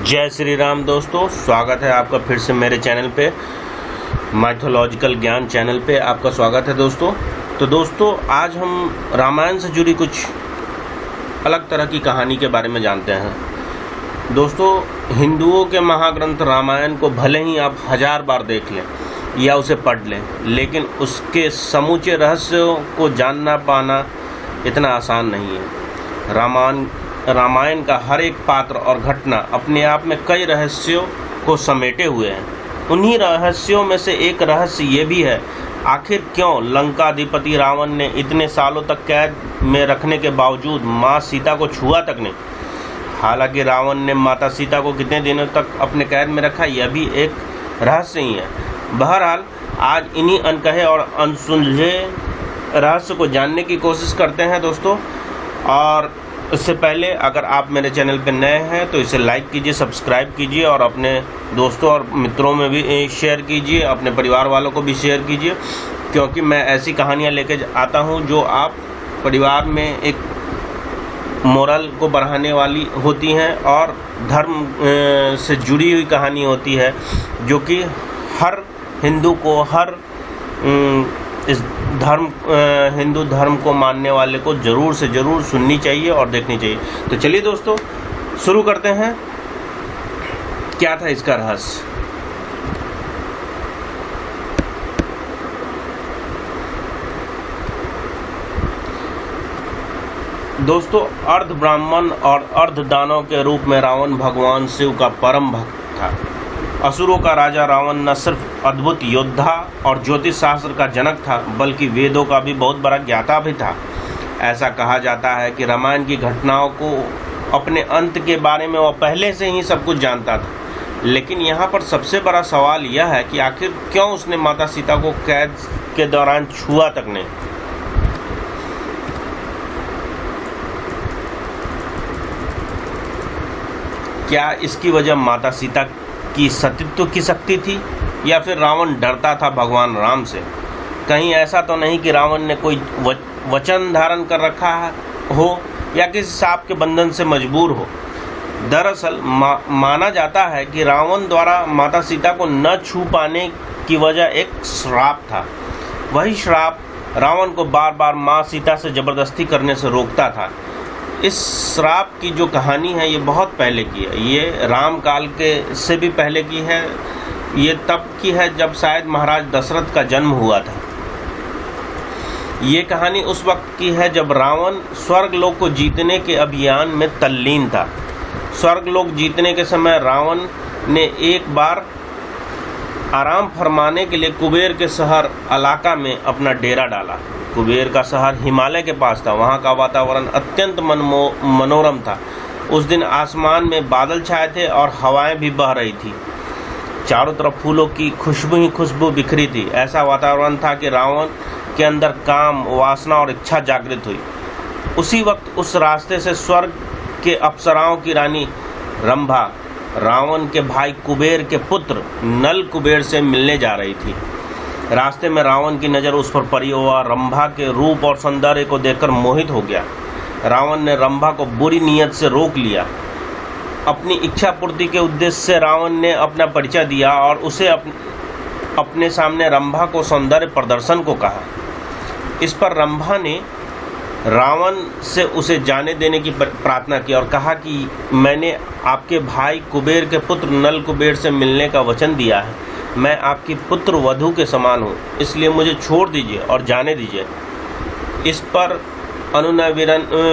जय श्री राम दोस्तों, स्वागत है आपका फिर से मेरे चैनल पे, माइथोलॉजिकल ज्ञान चैनल पे आपका स्वागत है दोस्तों। तो दोस्तों आज हम रामायण से जुड़ी कुछ अलग तरह की कहानी के बारे में जानते हैं। दोस्तों हिंदुओं के महाग्रंथ रामायण को भले ही आप 1000 बार देख लें या उसे पढ़ लें, लेकिन उसके समूचे रहस्यों को जानना पाना इतना आसान नहीं है। रामायण का हर एक पात्र और घटना अपने आप में कई रहस्यों को समेटे हुए हैं। उन्हीं रहस्यों में से एक रहस्य ये भी है, आखिर क्यों लंकाधिपति रावण ने इतने सालों तक कैद में रखने के बावजूद माँ सीता को छुआ तक नहीं। हालांकि रावण ने माता सीता को कितने दिनों तक अपने कैद में रखा, यह भी एक रहस्य ही है। बहरहाल आज इन्हीं अनकहे और अनसुलझे रहस्य को जानने की कोशिश करते हैं दोस्तों। और इससे पहले अगर आप मेरे चैनल पर नए हैं तो इसे लाइक कीजिए, सब्सक्राइब कीजिए और अपने दोस्तों और मित्रों में भी शेयर कीजिए, अपने परिवार वालों को भी शेयर कीजिए, क्योंकि मैं ऐसी कहानियाँ लेके आता हूँ जो आप परिवार में एक मोरल को बढ़ाने वाली होती हैं और धर्म से जुड़ी हुई कहानी होती है, जो कि हर हिंदू को, हर इस हिंदू धर्म को मानने वाले को ज़रूर से ज़रूर सुननी चाहिए और देखनी चाहिए। तो चलिए दोस्तों शुरू करते हैं। क्या था इसका रहस्य? दोस्तों अर्ध ब्राह्मण और अर्ध दानव के रूप में रावण भगवान शिव का परम भक्त था। असुरों का राजा रावण न सिर्फ अद्भुत योद्धा और ज्योतिष शास्त्र का जनक था, बल्कि वेदों का भी बहुत बड़ा ज्ञाता भी था। ऐसा कहा जाता है कि रामायण की घटनाओं को अपने अंत के बारे में वह पहले से ही सब कुछ जानता था। लेकिन यहाँ पर सबसे बड़ा सवाल यह है कि आखिर क्यों उसने माता सीता को कैद के दौरान छुआ तक नहीं। क्या इसकी वजह माता सीता की सतीत्व की शक्ति थी, या फिर रावण डरता था भगवान राम से? कहीं ऐसा तो नहीं कि रावण ने कोई वचन धारण कर रखा हो या किसी सांप के बंधन से मजबूर हो। दरअसल माना जाता है कि रावण द्वारा माता सीता को न छू पाने की वजह एक श्राप था। वही श्राप रावण को बार बार माँ सीता से जबरदस्ती करने से रोकता था। इस श्राप की जो कहानी है ये बहुत पहले की है, ये राम काल के से भी पहले की है। ये तब की है जब शायद महाराज दशरथ का जन्म हुआ था। ये कहानी उस वक्त की है जब रावण स्वर्गलोक को जीतने के अभियान में तल्लीन था। स्वर्गलोक जीतने के समय रावण ने एक बार आराम फरमाने के लिए कुबेर के शहर अलाका में अपना डेरा डाला। कुबेर का शहर हिमालय के पास था। वहाँ का वातावरण अत्यंत मनोरम था। उस दिन आसमान में बादल छाए थे और हवाएं भी बह रही थी। चारों तरफ फूलों की खुशबू ही खुशबू बिखरी थी। ऐसा वातावरण था कि रावण के अंदर काम, वासना और इच्छा जागृत हुई। उसी वक्त उस रास्ते से स्वर्ग के अप्सराओं की रानी रंभा रावण के भाई कुबेर के पुत्र नल कुबेर से मिलने जा रही थी। रास्ते में रावण की नज़र उस पर पड़ी और रंभा के रूप और सौंदर्य को देखकर मोहित हो गया। रावण ने रंभा को बुरी नीयत से रोक लिया। अपनी इच्छा पूर्ति के उद्देश्य से रावण ने अपना परिचय दिया और उसे अपने सामने रंभा को सौंदर्य प्रदर्शन को कहा। इस पर रंभा ने रावण से उसे जाने देने की प्रार्थना की और कहा कि मैंने आपके भाई कुबेर के पुत्र नल कुबेर से मिलने का वचन दिया है। मैं आपकी पुत्र वधू के समान हूँ, इसलिए मुझे छोड़ दीजिए और जाने दीजिए। इस पर अनुनय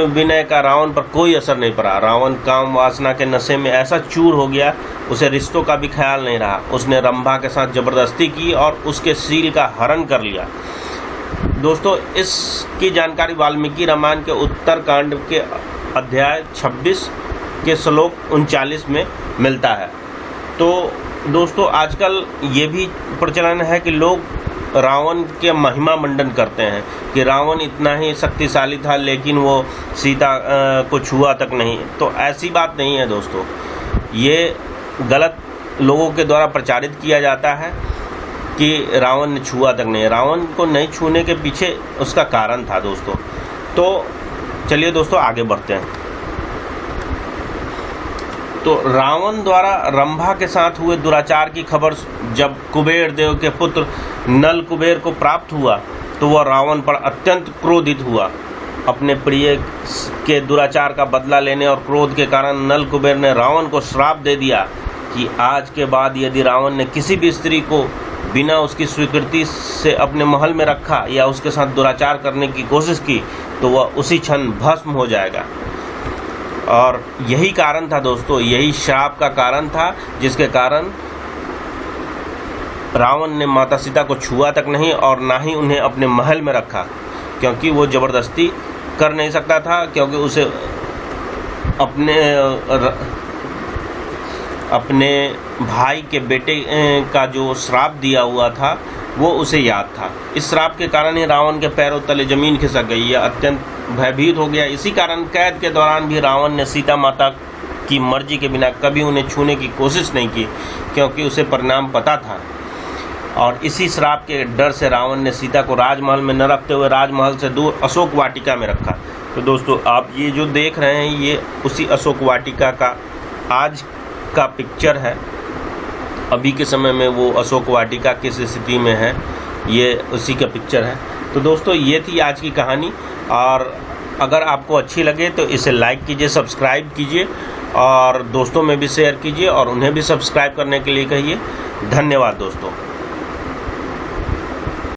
विनय का रावण पर कोई असर नहीं पड़ा। रावण काम वासना के नशे में ऐसा चूर हो गया, उसे रिश्तों का भी ख्याल नहीं रहा। उसने रंभा के साथ जबरदस्ती की और उसके शील का हरण कर लिया। दोस्तों इसकी जानकारी वाल्मीकि रामायण के उत्तरकांड के अध्याय 26 के श्लोक 39 में मिलता है। तो दोस्तों आजकल ये भी प्रचलन है कि लोग रावण के महिमा मंडन करते हैं कि रावण इतना ही शक्तिशाली था लेकिन वो सीता को छुआ तक नहीं। तो ऐसी बात नहीं है दोस्तों, ये गलत लोगों के द्वारा प्रचारित किया जाता है कि रावण ने छुआ तक नहीं। रावण को नहीं छूने के पीछे उसका कारण था दोस्तों। तो चलिए दोस्तों आगे बढ़ते हैं। तो रावण द्वारा रंभा के साथ हुए दुराचार की खबर जब कुबेर देव के पुत्र नल कुबेर को प्राप्त हुआ तो वह रावण पर अत्यंत क्रोधित हुआ। अपने प्रिय के दुराचार का बदला लेने और क्रोध के कारण नल कुबेर ने रावण को श्राप दे दिया कि आज के बाद यदि रावण ने किसी भी स्त्री को बिना उसकी स्वीकृति से अपने महल में रखा या उसके साथ दुराचार करने की कोशिश की तो वह उसी क्षण भस्म हो जाएगा। और यही कारण था दोस्तों, यही श्राप का कारण था जिसके कारण रावण ने माता सीता को छुआ तक नहीं और ना ही उन्हें अपने महल में रखा, क्योंकि वो ज़बरदस्ती कर नहीं सकता था, क्योंकि उसे अपने भाई के बेटे का जो श्राप दिया हुआ था वो उसे याद था। इस श्राप के कारण ही रावण के पैरों तले जमीन खिसक गई, यह अत्यंत भयभीत हो गया। इसी कारण कैद के दौरान भी रावण ने सीता माता की मर्जी के बिना कभी उन्हें छूने की कोशिश नहीं की, क्योंकि उसे परिणाम पता था। और इसी श्राप के डर से रावण ने सीता को राजमहल में न रखते हुए राजमहल से दूर अशोक वाटिका में रखा। तो दोस्तों आप ये जो देख रहे हैं ये उसी अशोक वाटिका का आज का पिक्चर है। अभी के समय में वो अशोक वाटिका किस स्थिति में है ये उसी का पिक्चर है। तो दोस्तों ये थी आज की कहानी, और अगर आपको अच्छी लगे तो इसे लाइक कीजिए, सब्सक्राइब कीजिए और दोस्तों में भी शेयर कीजिए और उन्हें भी सब्सक्राइब करने के लिए कहिए। धन्यवाद दोस्तों।